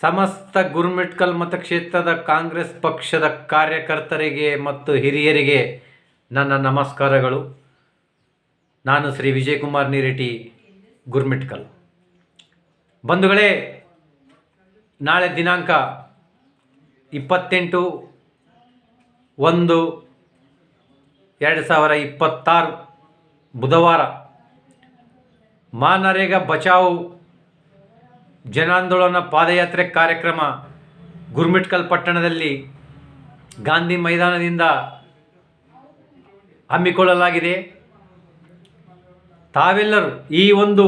ಸಮಸ್ತ ಗುರುಮಿಟ್ಕಲ್ ಮತಕ್ಷೇತ್ರದ ಕಾಂಗ್ರೆಸ್ ಪಕ್ಷದ ಕಾರ್ಯಕರ್ತರಿಗೆ ಮತ್ತು ಹಿರಿಯರಿಗೆ ನನ್ನ ನಮಸ್ಕಾರಗಳು. ನಾನು ಶ್ರೀ ವಿಜಯಕುಮಾರ್ ನೀರೆಟಿ, ಗುರುಮಿಟ್ಕಲ್. ಬಂಧುಗಳೇ, ನಾಳೆ ದಿನಾಂಕ 28/1/2026 ಬುಧವಾರ ಮಾನರೇಗಾ ಬಚಾವ್ ಜನಾಂದೋಲನ ಪಾದಯಾತ್ರೆ ಕಾರ್ಯಕ್ರಮ ಗುರುಮಿಟ್ಕಲ್ ಪಟ್ಟಣದಲ್ಲಿ ಗಾಂಧಿ ಮೈದಾನದಿಂದ ಹಮ್ಮಿಕೊಳ್ಳಲಾಗಿದೆ. ತಾವೆಲ್ಲರೂ ಈ ಒಂದು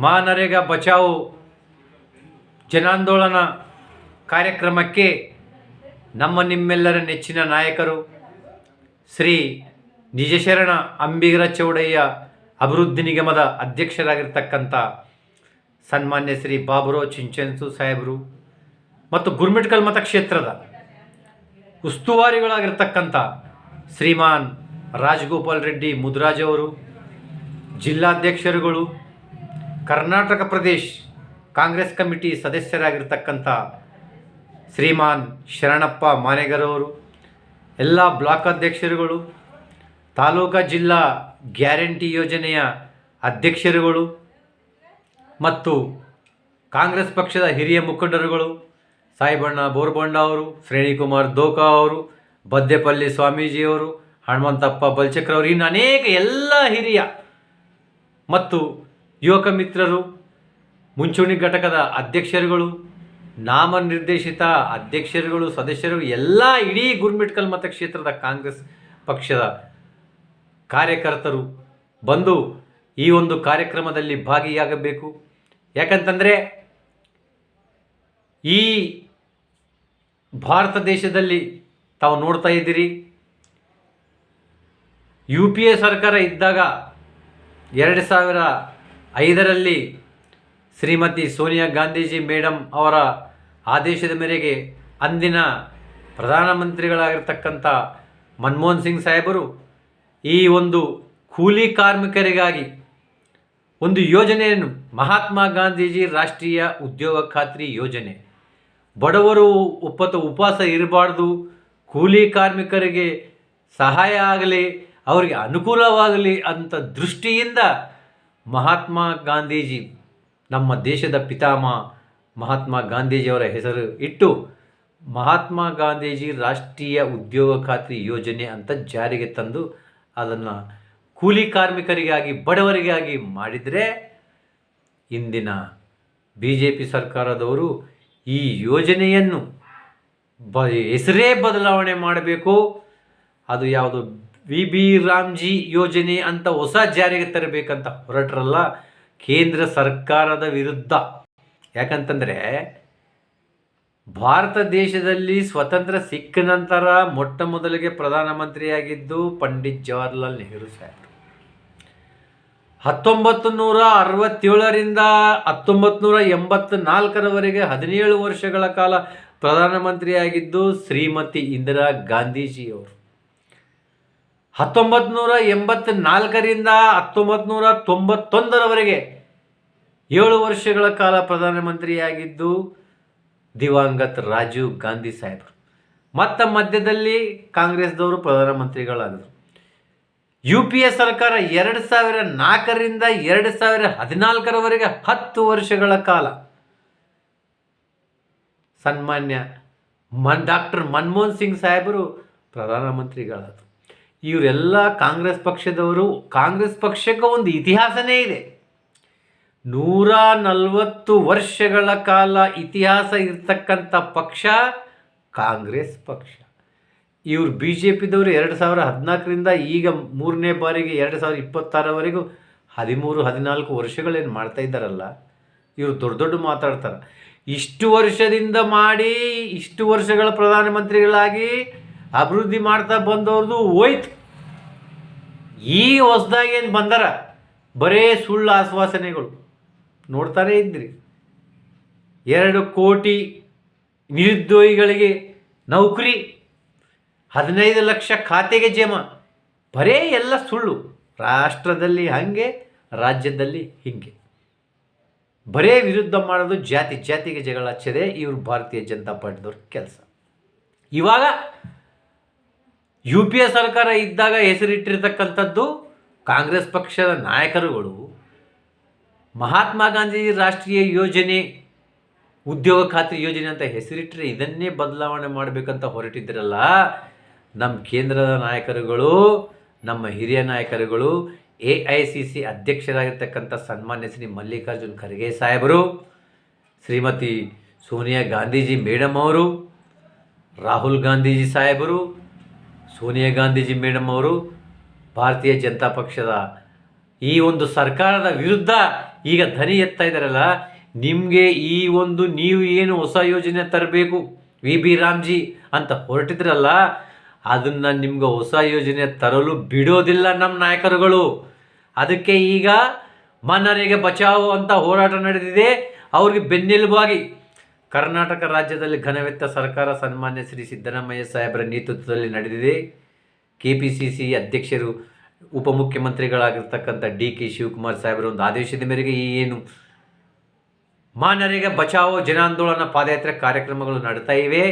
ಮಾನರೇಗಾ ಬಚಾವ್ ಜನಾಂದೋಲನ ಕಾರ್ಯಕ್ರಮಕ್ಕೆ ನಿಮ್ಮೆಲ್ಲರ ನೆಚ್ಚಿನ ನಾಯಕರು ಶ್ರೀ ನಿಜಶರಣ ಅಂಬಿಗರ ಚೌಡಯ್ಯ ಅಭಿವೃದ್ಧಿ ನಿಗಮದ ಅಧ್ಯಕ್ಷರಾಗಿರ್ತಕ್ಕಂಥ ಸನ್ಮಾನ್ಯ ಶ್ರೀ ಬಾಬುರಾವ್ ಚಿಂಚನ್ಸು ಸಾಹೇಬರು ಮತ್ತು ಗುರುಮಿಟ್ಕಲ್ ಮತಕ್ಷೇತ್ರದ ಉಸ್ತುವಾರಿಗಳಾಗಿರ್ತಕ್ಕಂಥ ಶ್ರೀಮಾನ್ ರಾಜಗೋಪಾಲ್ ರೆಡ್ಡಿ ಮುದ್ರಾಜ್ ಅವರು, ಜಿಲ್ಲಾಧ್ಯಕ್ಷರುಗಳು, ಕರ್ನಾಟಕ ಪ್ರದೇಶ್ ಕಾಂಗ್ರೆಸ್ ಕಮಿಟಿ ಸದಸ್ಯರಾಗಿರ್ತಕ್ಕಂಥ ಶ್ರೀಮಾನ್ ಶರಣಪ್ಪ ಮಾನೆಗರವರು, ಎಲ್ಲ ಬ್ಲಾಕ್ ಅಧ್ಯಕ್ಷರುಗಳು, ತಾಲೂಕಾ ಜಿಲ್ಲಾ ಗ್ಯಾರಂಟಿ ಯೋಜನೆಯ ಅಧ್ಯಕ್ಷರುಗಳು ಮತ್ತು ಕಾಂಗ್ರೆಸ್ ಪಕ್ಷದ ಹಿರಿಯ ಮುಖಂಡರುಗಳು ಸಾಯಿಬಣ್ಣ ಬೋರ್ಬಂಡ ಅವರು, ಶ್ರೇಣಿಕುಮಾರ್ ದೋಕಾ ಅವರು, ಬದ್ದೆಪಲ್ಲಿ ಸ್ವಾಮೀಜಿಯವರು, ಹನುಮಂತಪ್ಪ ಬಲ್ಚಕ್ರವರು, ಇನ್ನು ಅನೇಕ ಎಲ್ಲ ಹಿರಿಯ ಮತ್ತು ಯುವಕ ಮಿತ್ರರು, ಮುಂಚೂಣಿ ಘಟಕದ ಅಧ್ಯಕ್ಷರುಗಳು, ನಾಮನಿರ್ದೇಶಿತ ಅಧ್ಯಕ್ಷರುಗಳು, ಸದಸ್ಯರು, ಎಲ್ಲ ಇಡೀ ಗುರುಮಿಟ್ಕಲ್ ಮತಕ್ಷೇತ್ರದ ಕಾಂಗ್ರೆಸ್ ಪಕ್ಷದ ಕಾರ್ಯಕರ್ತರು ಬಂದು ಈ ಒಂದು ಕಾರ್ಯಕ್ರಮದಲ್ಲಿ ಭಾಗಿಯಾಗಬೇಕು. ಯಾಕಂತಂದರೆ ಈ ಭಾರತ ದೇಶದಲ್ಲಿ ತಾವು ನೋಡ್ತಾ ಇದ್ದೀರಿ, UPA ಸರ್ಕಾರ ಇದ್ದಾಗ 2005ರಲ್ಲಿ ಶ್ರೀಮತಿ ಸೋನಿಯಾ ಗಾಂಧೀಜಿ ಮೇಡಮ್ ಅವರ ಆದೇಶದ ಮೇರೆಗೆ ಅಂದಿನ ಪ್ರಧಾನಮಂತ್ರಿಗಳಾಗಿರ್ತಕ್ಕಂಥ ಮನಮೋಹನ್ ಸಿಂಗ್ ಸಾಹೇಬರು ಈ ಒಂದು ಕೂಲಿ ಕಾರ್ಮಿಕರಿಗಾಗಿ ಒಂದು ಯೋಜನೆಯನ್ನು, ಮಹಾತ್ಮ ಗಾಂಧೀಜಿ ರಾಷ್ಟ್ರೀಯ ಉದ್ಯೋಗ ಖಾತ್ರಿ ಯೋಜನೆ, ಬಡವರು ಉಪವಾಸ ಇರಬಾರ್ದು, ಕೂಲಿ ಕಾರ್ಮಿಕರಿಗೆ ಸಹಾಯ ಆಗಲಿ, ಅವರಿಗೆ ಅನುಕೂಲವಾಗಲಿ ಅಂತ ದೃಷ್ಟಿಯಿಂದ ಮಹಾತ್ಮ ಗಾಂಧೀಜಿ, ನಮ್ಮ ದೇಶದ ಪಿತಾಮಹ ಮಹಾತ್ಮ ಗಾಂಧೀಜಿಯವರ ಹೆಸರು ಇಟ್ಟು ಮಹಾತ್ಮ ಗಾಂಧೀಜಿ ರಾಷ್ಟ್ರೀಯ ಉದ್ಯೋಗ ಖಾತ್ರಿ ಯೋಜನೆ ಅಂತ ಜಾರಿಗೆ ತಂದು ಅದನ್ನು ಕೂಲಿ ಕಾರ್ಮಿಕರಿಗಾಗಿ, ಬಡವರಿಗಾಗಿ ಮಾಡಿದರೆ, ಇಂದಿನ BJP ಸರ್ಕಾರದವರು ಈ ಯೋಜನೆಯನ್ನು ಹೆಸರೇ ಬದಲಾವಣೆ ಮಾಡಬೇಕು, ಅದು ಯಾವುದು VB ರಾಮ್ಜಿ ಯೋಜನೆ ಅಂತ ಹೊಸ ಜಾರಿಗೆ ತರಬೇಕಂತ ಹೊರಟ್ರಲ್ಲ ಕೇಂದ್ರ ಸರ್ಕಾರದ ವಿರುದ್ಧ. ಯಾಕಂತಂದರೆ ಭಾರತ ದೇಶದಲ್ಲಿ ಸ್ವತಂತ್ರ ಸಿಕ್ಕ ನಂತರ ಮೊಟ್ಟ ಮೊದಲಿಗೆ ಪ್ರಧಾನಮಂತ್ರಿಯಾಗಿದ್ದು ಪಂಡಿತ್ ಜವಾಹರ್ಲಾಲ್ ನೆಹರು ಸಾಹೇಬರು. 1967ರಿಂದ 1984ರವರೆಗೆ 17 ವರ್ಷಗಳ ಕಾಲ ಪ್ರಧಾನಮಂತ್ರಿಯಾಗಿದ್ದು ಶ್ರೀಮತಿ ಇಂದಿರಾ ಗಾಂಧೀಜಿಯವರು. 1984ರಿಂದ 1991ರವರೆಗೆ 7 ವರ್ಷಗಳ ಕಾಲ ಪ್ರಧಾನಮಂತ್ರಿಯಾಗಿದ್ದು ದಿವಂಗತ ರಾಜೀವ್ ಗಾಂಧಿ ಸಾಹೇಬರು. ಮಧ್ಯದಲ್ಲಿ ಕಾಂಗ್ರೆಸ್ದವರು ಪ್ರಧಾನಮಂತ್ರಿಗಳಾದರು. UPA ಸರ್ಕಾರ 2004ರಿಂದ 2014ರವರೆಗೆ 10 ವರ್ಷಗಳ ಕಾಲ ಸನ್ಮಾನ್ಯ ಡಾಕ್ಟರ್ ಮನಮೋಹನ್ ಸಿಂಗ್ ಸಾಹೇಬರು ಪ್ರಧಾನಮಂತ್ರಿಗಳಾದರು. ಇವರೆಲ್ಲ ಕಾಂಗ್ರೆಸ್ ಪಕ್ಷದವರು. ಕಾಂಗ್ರೆಸ್ ಪಕ್ಷಕ್ಕೆ ಒಂದು ಇತಿಹಾಸನೇ ಇದೆ. 140 ವರ್ಷಗಳ ಕಾಲ ಇತಿಹಾಸ ಇರ್ತಕ್ಕಂಥ ಪಕ್ಷ ಕಾಂಗ್ರೆಸ್ ಪಕ್ಷ. ಇವರು BJPದವರು 2014ರಿಂದ ಈಗ 3ನೇ ಬಾರಿಗೆ 2026ರವರೆಗೂ 13-14 ವರ್ಷಗಳೇನು ಮಾಡ್ತಾ ಇದ್ದಾರಲ್ಲ, ಇವರು ದೊಡ್ಡ ಮಾತಾಡ್ತಾರೆ. ಇಷ್ಟು ವರ್ಷದಿಂದ ಮಾಡಿ, ಇಷ್ಟು ವರ್ಷಗಳ ಪ್ರಧಾನಮಂತ್ರಿಗಳಾಗಿ ಅಭಿವೃದ್ಧಿ ಮಾಡ್ತಾ ಬಂದವ್ರದ್ದು ಹೋಯ್ತು. ಈ ಹೊಸದಾಗಿ ಏನು ಬಂದಾರ ಬರೇ ಸುಳ್ಳು ಆಶ್ವಾಸನೆಗಳು ನೋಡ್ತಾನೇ ಇದ್ರಿ. 2 ಕೋಟಿ ನಿರುದ್ಯೋಗಿಗಳಿಗೆ ನೌಕರಿ, 15 ಲಕ್ಷ ಖಾತೆಗೆ ಜಮಾ, ಬರೇ ಎಲ್ಲ ಸುಳ್ಳು. ರಾಷ್ಟ್ರದಲ್ಲಿ ಹಾಗೆ, ರಾಜ್ಯದಲ್ಲಿ ಹೀಗೆ. ಬರೇ ವಿರುದ್ಧ ಮಾಡೋದು, ಜಾತಿಗೆ ಜಗಳ ಹಚ್ಚದೆ ಇವರು ಭಾರತೀಯ ಜನತಾ ಪಾರ್ಟಿದವ್ರ ಕೆಲಸ. ಇವಾಗ UPA ಸರ್ಕಾರ ಇದ್ದಾಗ ಹೆಸರಿಟ್ಟಿರ್ತಕ್ಕಂಥದ್ದು ಕಾಂಗ್ರೆಸ್ ಪಕ್ಷದ ನಾಯಕರುಗಳು ಮಹಾತ್ಮ ಗಾಂಧಿ ರಾಷ್ಟ್ರೀಯ ಯೋಜನೆ, ಉದ್ಯೋಗ ಖಾತ್ರಿ ಯೋಜನೆ ಅಂತ ಹೆಸರಿಟ್ಟರೆ ಇದನ್ನೇ ಬದಲಾವಣೆ ಮಾಡಬೇಕಂತ ಹೊರಟಿದ್ರಲ್ಲ. ನಮ್ಮ ಕೇಂದ್ರದ ನಾಯಕರುಗಳು, ನಮ್ಮ ಹಿರಿಯ ನಾಯಕರುಗಳು, AICC ಅಧ್ಯಕ್ಷರಾಗಿರ್ತಕ್ಕಂಥ ಸನ್ಮಾನ್ಯ ಶ್ರೀ ಮಲ್ಲಿಕಾರ್ಜುನ್ ಖರ್ಗೆ ಸಾಹೇಬರು, ಶ್ರೀಮತಿ ಸೋನಿಯಾ ಗಾಂಧೀಜಿ ಮೇಡಮ್ ಅವರು, ರಾಹುಲ್ ಗಾಂಧೀಜಿ ಸಾಹೇಬರು, ಸೋನಿಯಾ ಗಾಂಧೀಜಿ ಮೇಡಮ್ ಅವರು ಭಾರತೀಯ ಜನತಾ ಪಕ್ಷದ ಈ ಒಂದು ಸರ್ಕಾರದ ವಿರುದ್ಧ ಈಗ ಧ್ವನಿ ಎತ್ತಾ ಇದ್ದಾರಲ್ಲ. ನಿಮಗೆ ಈ ಒಂದು ನೀವು ಏನು ಹೊಸ ಯೋಜನೆ ತರಬೇಕು VB ರಾಮ್ಜಿ ಅಂತ ಹೊರಟಿದ್ರಲ್ಲ, ಅದನ್ನು ನಿಮ್ಗೆ ಹೊಸ ಯೋಜನೆ ತರಲು ಬಿಡೋದಿಲ್ಲ ನಮ್ಮ ನಾಯಕರುಗಳು. ಅದಕ್ಕೆ ಈಗ ಮನ್ನರೆಗೆ ಬಚಾವೋ ಅಂತ ಹೋರಾಟ ನಡೆದಿದೆ. ಅವ್ರಿಗೆ ಬೆನ್ನೆಲುಬಾಗಿ ಕರ್ನಾಟಕ ರಾಜ್ಯದಲ್ಲಿ ಘನವೆತ್ತ ಸರ್ಕಾರ ಸನ್ಮಾನ್ಯ ಶ್ರೀ ಸಿದ್ದರಾಮಯ್ಯ ಸಾಹೇಬರ ನೇತೃತ್ವದಲ್ಲಿ ನಡೆದಿದೆ. KPCC ಅಧ್ಯಕ್ಷರು ಉಪಮುಖ್ಯಮಂತ್ರಿಗಳಾಗಿರ್ತಕ್ಕಂಥ DK ಶಿವಕುಮಾರ್ ಸಾಹೇಬರ ಒಂದು ಆದೇಶದ ಮೇರೆಗೆ ಈ ಏನು ಮಾನರೇಗ ಬಚಾವೋ ಜನಾಂದೋಲನ ಪಾದಯಾತ್ರೆ ಕಾರ್ಯಕ್ರಮಗಳು ನಡೀತಾ ಇವೆ.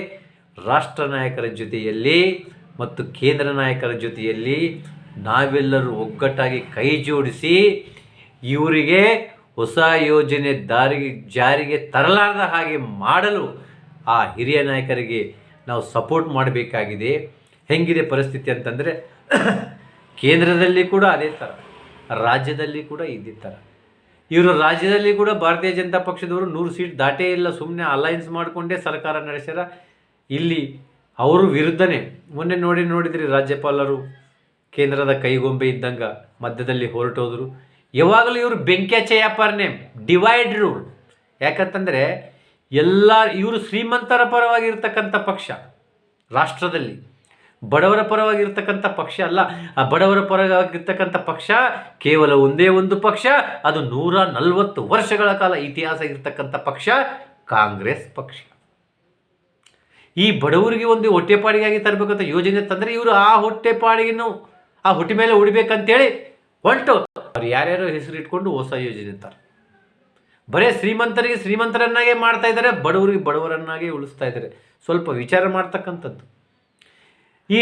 ರಾಷ್ಟ್ರ ನಾಯಕರ ಜೊತೆಯಲ್ಲಿ ಮತ್ತು ಕೇಂದ್ರ ನಾಯಕರ ಜೊತೆಯಲ್ಲಿ ನಾವೆಲ್ಲರೂ ಒಗ್ಗಟ್ಟಾಗಿ ಕೈ ಜೋಡಿಸಿ ಇವರಿಗೆ ಹೊಸ ಯೋಜನೆ ಜಾರಿಗೆ ತರಲಾರದ ಹಾಗೆ ಮಾಡಲು ಆ ಹಿರಿಯ ನಾಯಕರಿಗೆ ನಾವು ಸಪೋರ್ಟ್ ಮಾಡಬೇಕಾಗಿದೆ. ಹೆಂಗಿದೆ ಪರಿಸ್ಥಿತಿ ಅಂತಂದರೆ ಕೇಂದ್ರದಲ್ಲಿ ಕೂಡ ಅದೇ ಥರ, ರಾಜ್ಯದಲ್ಲಿ ಕೂಡ ಇದೇ ಥರ. ಇವರು ರಾಜ್ಯದಲ್ಲಿ ಕೂಡ ಭಾರತೀಯ ಜನತಾ ಪಕ್ಷದವರು 100 ಸೀಟ್ ದಾಟೇ ಇಲ್ಲ, ಸುಮ್ಮನೆ ಅಲೈನ್ಸ್ ಮಾಡಿಕೊಂಡೇ ಸರ್ಕಾರ ನಡೆಸ್ಯಾರ. ಇಲ್ಲಿ ಅವರು ವಿರುದ್ಧನೇ ಮೊನ್ನೆ ನೋಡಿದ್ರಿ, ರಾಜ್ಯಪಾಲರು ಕೇಂದ್ರದ ಕೈಗೊಂಬೆ ಇದ್ದಂಗೆ ಮಧ್ಯದಲ್ಲಿ ಹೊರಟೋದ್ರು. ಯಾವಾಗಲೂ ಇವರು ಬೆಂಕಿ ಹಚ್ಚೆ ವ್ಯಾಪಾರನೇ, ಡಿವೈಡ್ ರೂಲ್. ಯಾಕಂತಂದರೆ ಇವರು ಶ್ರೀಮಂತರ ಪರವಾಗಿರ್ತಕ್ಕಂಥ ಪಕ್ಷ, ರಾಷ್ಟ್ರದಲ್ಲಿ ಬಡವರ ಪರವಾಗಿರ್ತಕ್ಕಂಥ ಪಕ್ಷ ಅಲ್ಲ. ಆ ಬಡವರ ಪರವಾಗಿರ್ತಕ್ಕಂಥ ಪಕ್ಷ ಕೇವಲ ಒಂದೇ ಒಂದು ಪಕ್ಷ, ಅದು 140 ವರ್ಷಗಳ ಕಾಲ ಇತಿಹಾಸ ಇರ್ತಕ್ಕಂಥ ಪಕ್ಷ ಕಾಂಗ್ರೆಸ್ ಪಕ್ಷ. ಈ ಬಡವರಿಗೆ ಒಂದು ಹೊಟ್ಟೆಪಾಡಿಗಾಗಿ ತರಬೇಕಂತ ಯೋಜನೆ ತಂದರೆ ಇವರು ಆ ಹೊಟ್ಟೆಪಾಡಿಗೆನೂ ಆ ಹೊಟ್ಟೆ ಮೇಲೆ ಉಳಿಬೇಕಂತೇಳಿ ಹೊಂಟು ಅವ್ರು ಯಾರ್ಯಾರೋ ಹೆಸರು ಇಟ್ಕೊಂಡು ಹೊಸ ಯೋಜನೆ ತರ ಬರೇ ಶ್ರೀಮಂತರಿಗೆ ಶ್ರೀಮಂತರನ್ನಾಗೇ ಮಾಡ್ತಾ ಇದ್ದಾರೆ, ಬಡವರಿಗೆ ಬಡವರನ್ನಾಗೇ ಉಳಿಸ್ತಾ ಇದ್ದಾರೆ. ಸ್ವಲ್ಪ ವಿಚಾರ ಮಾಡ್ತಕ್ಕಂಥದ್ದು. ಈ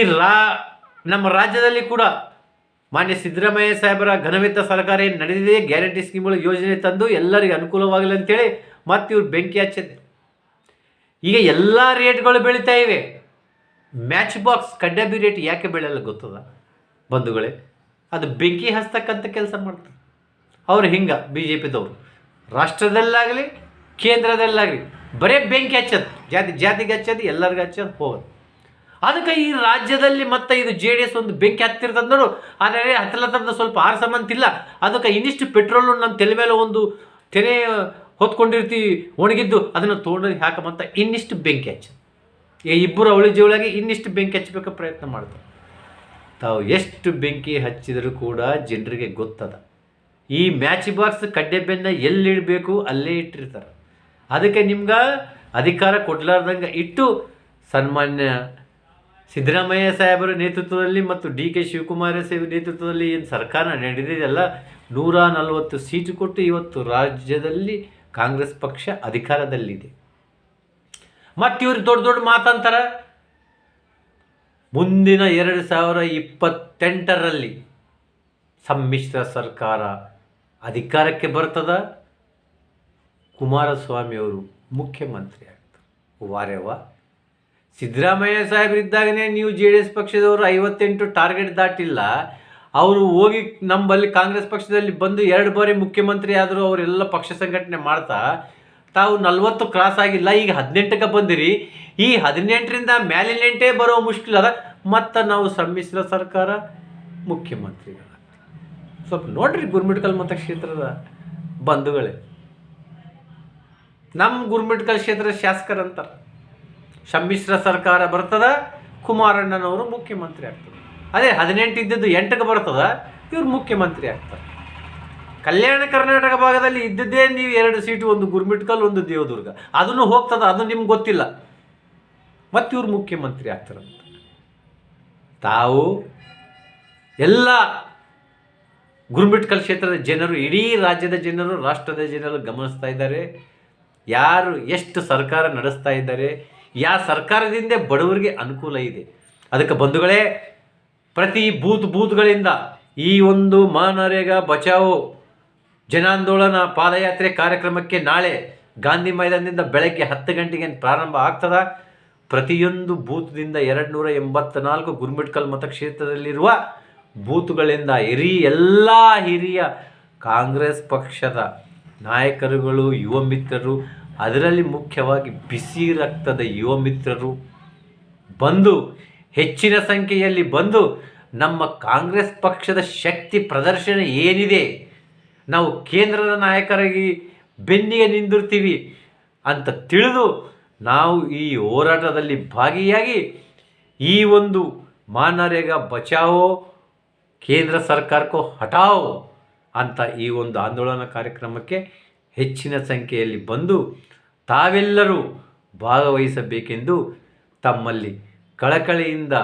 ನಮ್ಮ ರಾಜ್ಯದಲ್ಲಿ ಕೂಡ ಮಾನ್ಯ ಸಿದ್ದರಾಮಯ್ಯ ಸಾಹೇಬರ ಘನವೆತ್ತ ಸರ್ಕಾರ ಏನು ನಡೆದಿದೆ, ಗ್ಯಾರಂಟಿ ಸ್ಕೀಮ್ಗಳು ಯೋಜನೆ ತಂದು ಎಲ್ಲರಿಗೆ ಅನುಕೂಲವಾಗಲಿ ಅಂತೇಳಿ ಮತ್ತೆ ಇವ್ರು ಬೆಂಕಿ ಹಚ್ಚಿದೆ. ಈಗ ಎಲ್ಲ ರೇಟ್ಗಳು ಬೆಳೀತಾ ಇವೆ. ಮ್ಯಾಚ್ ಬಾಕ್ಸ್ ಕಡ್ಡಾಬಿ ರೇಟ್ ಯಾಕೆ ಬೆಳೆಯಲ್ಲ ಗೊತ್ತದ ಬಂಧುಗಳೇ? ಅದು ಬೆಂಕಿ ಹಚ್ಚತಕ್ಕಂಥ ಕೆಲಸ ಮಾಡ್ತಾರೆ ಅವ್ರು. ಹಿಂಗೆ BJPದವರು ರಾಷ್ಟ್ರದಲ್ಲಾಗಲಿ ಕೇಂದ್ರದಲ್ಲಾಗಲಿ ಬರೇ ಬೆಂಕಿ ಹಚ್ಚೋದು, ಜಾತಿಗೆ ಹಚ್ಚೋದು, ಎಲ್ಲರಿಗೂ ಹಚ್ಚೋದು ಹೋಗೋದು. ಅದಕ್ಕೆ ಈ ರಾಜ್ಯದಲ್ಲಿ ಮತ್ತೆ ಇದು JDS ಒಂದು ಬೆಂಕಿ ಹತ್ತಿರ್ತದೆ ನೋಡು, ಆದರೆ ಹತ್ತಲತ್ತದ ಸ್ವಲ್ಪ ಆರಿಸಮಂತಿಲ್ಲ. ಅದಕ್ಕೆ ಇನ್ನಿಷ್ಟು ಪೆಟ್ರೋಲು ನಮ್ಮ ತಲೆ ಮೇಲೆ ಒಂದು ತೆನೆ ಹೊತ್ಕೊಂಡಿರ್ತೀವಿ ಒಣಗಿದ್ದು, ಅದನ್ನು ತೊಗೊಂಡು ಹಾಕಮಂತ ಇನ್ನಿಷ್ಟು ಬೆಂಕಿ ಹಚ್ಚೋದು. ಇಬ್ಬರು ಅವಳಿ ಜೀವಳಾಗಿ ಇನ್ನಿಷ್ಟು ಬೆಂಕಿ ಹಚ್ಚಬೇಕು ಪ್ರಯತ್ನ ಮಾಡ್ತಾರೆ. ತಾವು ಎಷ್ಟು ಬೆಂಕಿ ಹಚ್ಚಿದರೂ ಕೂಡ ಜನರಿಗೆ ಗೊತ್ತದ. ಈ ಮ್ಯಾಚ್ ಬಾಕ್ಸ್ ಕಡ್ಡೆ ಬೆನ್ನ ಎಲ್ಲಿಡಬೇಕು ಅಲ್ಲೇ ಇಟ್ಟಿರ್ತಾರೆ. ಅದಕ್ಕೆ ನಿಮ್ಗೆ ಅಧಿಕಾರ ಕೊಡ್ಲಾರ್ದಂಗೆ ಇಟ್ಟು ಸನ್ಮಾನ್ಯ ಸಿದ್ದರಾಮಯ್ಯ ಸಾಹೇಬರ ನೇತೃತ್ವದಲ್ಲಿ ಮತ್ತು DK ಶಿವಕುಮಾರ್ ಸಾಹೇಬರ ನೇತೃತ್ವದಲ್ಲಿ ಏನು ಸರ್ಕಾರ ನಡೆದಿದೆಯಲ್ಲ, 140 ಸೀಟು ಕೊಟ್ಟು ಇವತ್ತು ರಾಜ್ಯದಲ್ಲಿ ಕಾಂಗ್ರೆಸ್ ಪಕ್ಷ ಅಧಿಕಾರದಲ್ಲಿದೆ. ಮತ್ತು ಇವರು ದೊಡ್ಡ ದೊಡ್ಡ ಮಾತಂತಾರೆ. ಮುಂದಿನ 2028ರಲ್ಲಿ ಸಮ್ಮಿಶ್ರ ಸರ್ಕಾರ ಅಧಿಕಾರಕ್ಕೆ ಬರ್ತದ, ಕುಮಾರಸ್ವಾಮಿಯವರು ಮುಖ್ಯಮಂತ್ರಿ ಆಗ್ತಾರೆ. ವಾರೇವಾ, ಸಿದ್ದರಾಮಯ್ಯ ಸಾಹೇಬರಿದ್ದಾಗನೇ ನೀವು JDS ಪಕ್ಷದವರು 58 ಟಾರ್ಗೆಟ್ ದಾಟಿಲ್ಲ. ಅವರು ಹೋಗಿ ನಮ್ಮಲ್ಲಿ ಕಾಂಗ್ರೆಸ್ ಪಕ್ಷದಲ್ಲಿ ಬಂದು 2 ಬಾರಿ ಮುಖ್ಯಮಂತ್ರಿ ಆದರೂ ಅವರೆಲ್ಲ ಪಕ್ಷ ಸಂಘಟನೆ ಮಾಡ್ತಾ ತಾವು 40 ಕ್ರಾಸ್ ಆಗಿಲ್ಲ. ಈಗ 18ಕ್ಕೆ ಬಂದಿರಿ. ಈ 18ರಿಂದ ಮೇಲಿನ 8 ಬರೋ ಮುಷ್ಕಿಲ್ ಅದ. ಮತ್ತು ನಾವು ಸಮ್ಮಿಶ್ರ ಸರ್ಕಾರ ಮುಖ್ಯಮಂತ್ರಿಗಳ ಸ್ವಲ್ಪ ನೋಡ್ರಿ. ಗುರುಮಿಟ್ಕಲ್ ಮತಕ್ಷೇತ್ರದ ಬಂಧುಗಳೇ, ನಮ್ಮ ಗುರುಮಿಟ್ಕಲ್ ಕ್ಷೇತ್ರದ ಶಾಸಕರಂತಾರೆ ಸಮ್ಮಿಶ್ರ ಸರ್ಕಾರ ಬರ್ತದ, ಕುಮಾರಣ್ಣನವರು ಮುಖ್ಯಮಂತ್ರಿ ಆಗ್ತದೆ. ಅದೇ 18 ಇದ್ದದ್ದು 8ಕ್ಕೆ ಬರ್ತದ, ಇವ್ರು ಮುಖ್ಯಮಂತ್ರಿ ಆಗ್ತಾರೆ. ಕಲ್ಯಾಣ ಕರ್ನಾಟಕ ಭಾಗದಲ್ಲಿ ಇದ್ದದ್ದೇ ನೀವು 2 ಸೀಟು, ಒಂದು ಗುರುಮಿಟ್ಕಲ್, ಒಂದು ದೇವದುರ್ಗ. ಅದನ್ನು ಹೋಗ್ತದ, ಅದು ನಿಮ್ಗೆ ಗೊತ್ತಿಲ್ಲ. ಮತ್ತು ಇವ್ರು ಮುಖ್ಯಮಂತ್ರಿ ಆಗ್ತಾರಂತ. ತಾವು ಎಲ್ಲ ಗುರುಮಿಟ್ಕಲ್ ಕ್ಷೇತ್ರದ ಜನರು, ಇಡೀ ರಾಜ್ಯದ ಜನರು, ರಾಷ್ಟ್ರದ ಜನರು ಗಮನಿಸ್ತಾ ಇದ್ದಾರೆ. ಯಾರು ಎಷ್ಟು ಸರ್ಕಾರ ನಡೆಸ್ತಾ ಇದ್ದಾರೆ, ಯಾವ ಸರ್ಕಾರದಿಂದ ಬಡವರಿಗೆ ಅನುಕೂಲ ಇದೆ. ಅದಕ್ಕೆ ಬಂಧುಗಳೇ, ಪ್ರತಿ ಬೂತ್ಗಳಿಂದ ಈ ಒಂದು ಮನರೇಗಾ ಬಚಾವೋ ಜನಾಂದೋಲನ ಪಾದಯಾತ್ರೆ ಕಾರ್ಯಕ್ರಮಕ್ಕೆ ನಾಳೆ ಗಾಂಧಿ ಮೈದಾನದಿಂದ ಬೆಳಗ್ಗೆ 10 ಗಂಟೆಗೆ ಪ್ರಾರಂಭ ಆಗ್ತದೆ. ಪ್ರತಿಯೊಂದು ಬೂತ್ದಿಂದ 284 ಗುರುಮಿಟ್ಕಲ್ ಮತಕ್ಷೇತ್ರದಲ್ಲಿರುವ ಬೂತ್ಗಳಿಂದ ಎಲ್ಲ ಹಿರಿಯ ಕಾಂಗ್ರೆಸ್ ಪಕ್ಷದ ನಾಯಕರುಗಳು, ಯುವ ಮಿತ್ರರು, ಅದರಲ್ಲಿ ಮುಖ್ಯವಾಗಿ ಬಿಸಿ ರಕ್ತದ ಯುವ ಮಿತ್ರರು ಬಂದು, ಹೆಚ್ಚಿನ ಸಂಖ್ಯೆಯಲ್ಲಿ ಬಂದು, ನಮ್ಮ ಕಾಂಗ್ರೆಸ್ ಪಕ್ಷದ ಶಕ್ತಿ ಪ್ರದರ್ಶನ ಏನಿದೆ, ನಾವು ಕೇಂದ್ರದ ನಾಯಕರಾಗಿ ಬೆನ್ನಿಗೆ ನಿಂದಿರ್ತೀವಿ ಅಂತ ತಿಳಿದು ನಾವು ಈ ಹೋರಾಟದಲ್ಲಿ ಭಾಗಿಯಾಗಿ ಈ ಒಂದು ಮನರೇಗಾ ಬಚಾವೋ ಕೇಂದ್ರ ಸರ್ಕಾರಕ್ಕೂ ಹಟಾವೋ ಅಂತ ಈ ಒಂದು ಆಂದೋಲನ ಕಾರ್ಯಕ್ರಮಕ್ಕೆ ಹೆಚ್ಚಿನ ಸಂಖ್ಯೆಯಲ್ಲಿ ಬಂದು ತಾವೆಲ್ಲರೂ ಭಾಗವಹಿಸಬೇಕೆಂದು ತಮ್ಮಲ್ಲಿ ಕಳಕಳಿಯಿಂದ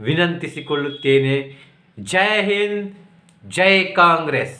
ವಿನಂತಿಸಿಕೊಳ್ಳುತ್ತೇನೆ. ಜೈ ಹಿಂದ್, ಜೈ ಕಾಂಗ್ರೆಸ್.